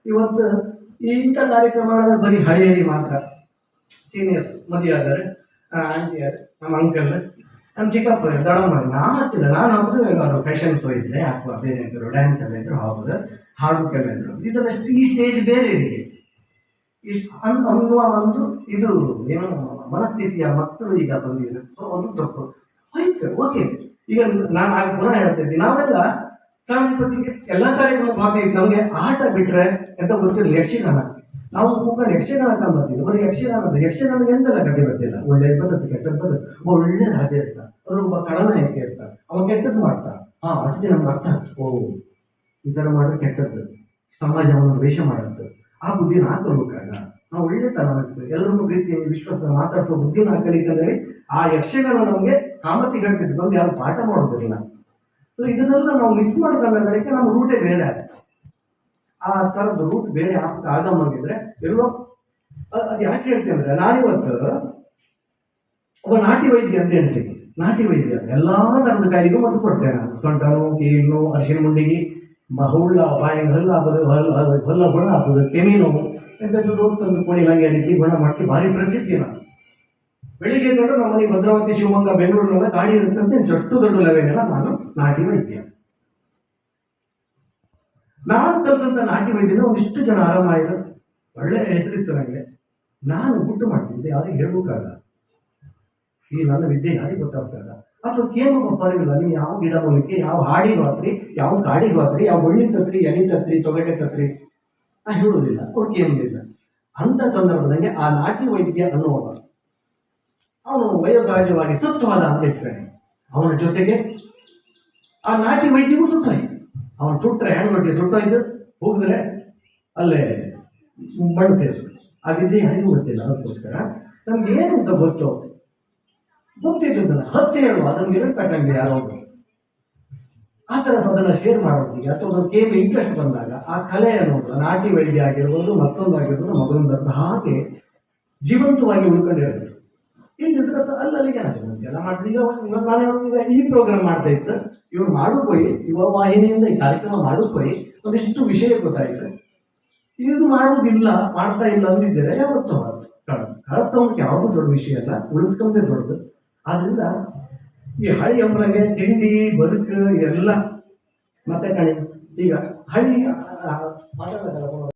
ಇವತ್ತು ಇಂಥ ಕಾರ್ಯಕ್ರಮಗಳ ಬರೀ ಹಳೆಯರಿ ಮಾತ್ರ. ಸೀನಿಯರ್ಸ್ ಮದುವೆ ಆದರೆ ಆಂಟಿಯರು, ನಮ್ಮ ಅಂಕಲ್, ನಮ್ಮ ಚಿಕ್ಕಪ್ಪ, ದೊಡ್ಡಮ್ಮ, ನಾ ಹತ್ತಿಲ್ಲ. ನಾನು ಹಾಕೋದು ಎಲ್ಲರೂ ಫ್ಯಾಷನ್ ಶೋ ಇದ್ದರೆ ಅಥವಾ ಬೇರೆ ಇದ್ದರು, ಡ್ಯಾನ್ಸ್ ಎಲ್ಲ ಇದ್ರು ಹಾಕೋದು, ಹಾಡೋಕ್ಕೆಲ್ಲ ಇದ್ರು. ಇದೆಲ್ಲಷ್ಟು ಈ ಸ್ಟೇಜ್ ಬೇರೆ ಇದಕ್ಕೆ ಇಷ್ಟು ಅನ್ನುವ ಒಂದು ಇದು ಏನೋ ಮನಸ್ಥಿತಿಯ ಮಕ್ಕಳು ಈಗ ಬಂದಿದ್ರು. ಸೊ ಒಂದು ತಪ್ಪು ಆಯ್ತು, ಓಕೆ. ಈಗ ನಾನು ಆಗ ಪುನಃ ಹೇಳ್ತಿದ್ದೆ, ನಾವೆಲ್ಲ ಸಣ್ಣಪತಿಗೆ ಎಲ್ಲ ಕಾರ್ಯಕ್ರಮ ಭಾಗವಹಿಸಿ ನಮಗೆ ಆಟ ಬಿಟ್ಟರೆ ಎಂತ ಗೊತ್ತಿರಲಿಲ್ಲ. ಯಕ್ಷಗಾನ ನಾವು ಕೂಕೊಂಡು ಯಕ್ಷಗಾನ ಕಂಬತ್ತೀವಿ. ಬರೀ ಯಕ್ಷಗಾನದ ಎಂತೆಲ್ಲ ಕತೆ ಗೊತ್ತಿಲ್ಲ. ಒಳ್ಳೆ ಬರುತ್ತೆ, ಕೆಟ್ಟದ್ದು ಬರುತ್ತೆ. ಒಳ್ಳೆ ರಾಜ ಇರ್ತಾನೆ, ಅದ್ರ ಒಬ್ಬ ಖಳನಾಯಕ ಇರ್ತಾನೆ, ಅವ ಕೆಟ್ಟದ್ದು ಮಾಡ್ತಾನೆ. ಅಷ್ಟೇ ನಮ್ಗೆ ಅರ್ಥ ಆಗ್ತದೆ, ಓ ಈ ಥರ ಮಾಡಿದ್ರೆ ಕೆಟ್ಟದ್ದು, ಸಮಾಜವನ್ನು ದ್ವೇಷ ಮಾಡುತ್ತೆ. ಆ ಬುದ್ಧಿನ ಹಾಕಬೇಕಾಗ ನಾವು ಒಳ್ಳೆತನ ಮಾಡ್ತೀವಿ. ಎಲ್ಲರನ್ನು ಪ್ರೀತಿಯಲ್ಲಿ ವಿಶ್ವಾಸ ಮಾತಾಡುವ ಬುದ್ಧಿನ ಹಾಕಲಿಕ್ಕಂದ್ರೆ ಆ ಯಕ್ಷಗಾನ ನಮಗೆ ಕಾಮತಿ ಗಟ್ಟಿದ್ದು ಬಂದು ಯಾರು ಪಾಠ ಮಾಡೋದಿಲ್ಲ. ಸೊ ಇದನ್ನೆಲ್ಲ ನಾವು ಮಿಸ್ ಮಾಡ್ಕೊಂಡಕ್ಕೆ ನಮ್ಮ ರೂಟೇ ಬೇರೆ ಆಗ್ತದೆ. ಆ ಥರದ್ದು ರೂಟ್ ಬೇರೆ ಆಗಮ್ಮಾಗಿದ್ರೆ ಎಲ್ಲೋ ಅದು ಯಾಕೆ ಹೇಳ್ತೇವೆ ಅಂದರೆ, ನಾನಿವತ್ತು ಒಬ್ಬ ನಾಟಿ ವೈದ್ಯ ಅಂತ ಎಣಿಸಿದ್ದೆ. ನಾಟಿ ವೈದ್ಯ ಎಲ್ಲ ಥರದ ಕಾಯಿಲೆಗೂ ಮದ್ದು ಕೊಡ್ತೇನೆ ನಾನು. ಸೊಂಟ ನೋವು, ಕೀಲು ನೋವು, ಅರಿಶಿನ ಮುಂಡಿಗೆ, ಹುಳ್ಳ ಬಾಯಿಗೆ ಹಲ್ಲು ಹಾಕೋದು, ಹೊಲ್ಲ ಗುಣ ಹಾಕೋದು, ಕೆಮ್ಮಿ ನೋವು, ಎಂಥದ್ದು ರೋಗ ತಂದು ಕೋಳಿ ಹಂಗೆ ರೀತಿ ಗುಣ ಮಾಡ್ತೀವಿ. ಭಾರಿ ಪ್ರಸಿದ್ಧಿ ನಾನು. ಬೆಳಿಗ್ಗೆ ಕಂಡು ನಮ್ಮ ಮನೆ ಭದ್ರಾವತಿ, ಶಿವಮೊಗ್ಗ, ಬೆಂಗಳೂರಿನೆಲ್ಲ ಗಾಡಿ ಇರುತ್ತಂತೆ. ಅಷ್ಟು ದೊಡ್ಡ ಲೆವೆಲ್ಲ ನಾನು ನಾಟಿ ವೈದ್ಯ. ನಾನು ಕಲಿತಂಥ ನಾಟಿ ವೈದ್ಯನ ಒಂದಿಷ್ಟು ಜನ ಆರಾಮಾಯಿದ್ರು, ಒಳ್ಳೆ ಹೆಸರಿತ್ತು ನನಗೆ. ನಾನು ಗುಟ್ಟು ಮಾಡ್ತಿದ್ದೆ, ಯಾರಿಗೆ ಹೇಳ್ಬೇಕಾಗ ಈ ನನ್ನ ವಿದ್ಯೆ ಯಾರಿಗೆ ಗೊತ್ತಾಗ್ತಾಗ. ಅಥವಾ ಕೇಮ ಪರವಾಗಿಲ್ಲ, ನೀವು ಯಾವ ಗಿಡ ಮೂಲಕ್ಕೆ, ಯಾವ ಹಾಡಿಗೆ ಹಾಕ್ರಿ, ಯಾವ ಕಾಡಿಗೆ ಹಾಕ್ರಿ, ಯಾವ ಒಳ್ಳಿ ತತ್ರಿ, ಎಲೆ ತತ್ರಿ, ತೊಗಟೆ ತತ್ರಿ, ನಾ ಹೇಳುವುದಿಲ್ಲ, ಅವ್ರು ಕೇಮದಿಲ್ಲ. ಅಂಥ ಸಂದರ್ಭದಂಗೆ ಆ ನಾಟಿ ವೈದ್ಯ ಅನ್ನುವ ಅವನು ವಯೋಸಹಜವಾಗಿ ಸತ್ವಾದ ಅಂತ ಇಟ್ಕೊಂಡೆ. ಅವನ ಜೊತೆಗೆ ಆ ನಾಟಿ ವೈದ್ಯವೂ ಸುಟ್ಟೋಯ್ತು. ಅವನು ಸುಟ್ಟರೆ ಹೆಣ್ಗೊಟ್ಟಿಗೆ ಸುಟ್ಟೋಯ್ತು, ಹೋಗಿದ್ರೆ ಅಲ್ಲೇ ಮಣ್ಣು ಸೇರಿತು. ಆ ವಿದ್ಯೆ ಯಾರಿಗೂ ಗೊತ್ತಿಲ್ಲ. ಅದಕ್ಕೋಸ್ಕರ ನಮ್ಗೆ ಏನು ಅಂತ ಗೊತ್ತಿದ್ದದನ್ನ ಹತ್ಯೆ ಹೇಳುವ ನಮ್ಗೆ ಇರತಕ್ಕಂಗೆ ಯಾರೋ ಆ ಥರ ಅದನ್ನು ಶೇರ್ ಮಾಡೋದಿಗೆ ಅಥವಾ ಒಂದು ಕೇಮ್ ಇಂಟ್ರೆಸ್ಟ್ ಬಂದಾಗ ಆ ಕಲೆ ಅನ್ನೋದು ನಾಟಿ ವೈದ್ಯ ಆಗಿರ್ಬೋದು, ಮತ್ತೊಂದು ಆಗಿರ್ಬೋದು, ಮಗನೊಂದು ಹಾಗೆ ಜೀವಂತವಾಗಿ ಉಳ್ಕೊಂಡಿರುತ್ತೆ. ಇಲ್ಲಿದ್ರೆ ಅಲ್ಲಿಗೆ ಎಲ್ಲ ಮಾಡ್ತೀವಿ. ಈಗ ನಾನು ಈಗ ಈ ಪ್ರೋಗ್ರಾಮ್ ಮಾಡ್ತಾ ಇತ್ತು, ಇವ್ರು ಮಾಡೋಕ್ಕೋಯಿ, ಯುವ ವಾಹಿನಿಯಿಂದ ಈ ಕಾರ್ಯಕ್ರಮ ಮಾಡೋಕ್ಕೋಯಿ ಒಂದಿಷ್ಟು ವಿಷಯ ಗೊತ್ತಾಯಿತು. ಇದು ಮಾಡುವುದಿಲ್ಲ, ಮಾಡ್ತಾ ಇಲ್ಲ ಅಂದಿದ್ದರೆ ಯಾವತ್ತೂ ಕಳತ್ತವನಿಗೆ ಯಾವುದೂ ದೊಡ್ಡ ವಿಷಯ ಅಲ್ಲ, ಉಳಿಸ್ಕೊಂಡೇ ದೊಡ್ಡದು. ಆದ್ದರಿಂದ ಈ ಹಳಿ ಎಂಬಂಗೆ ತಿಂಡಿ ಬದುಕು ಎಲ್ಲ ಮತ್ತೆ ಕಣಿ ಈಗ ಹಳಿ ಮಾತಾಡೋದಲ್ಲ.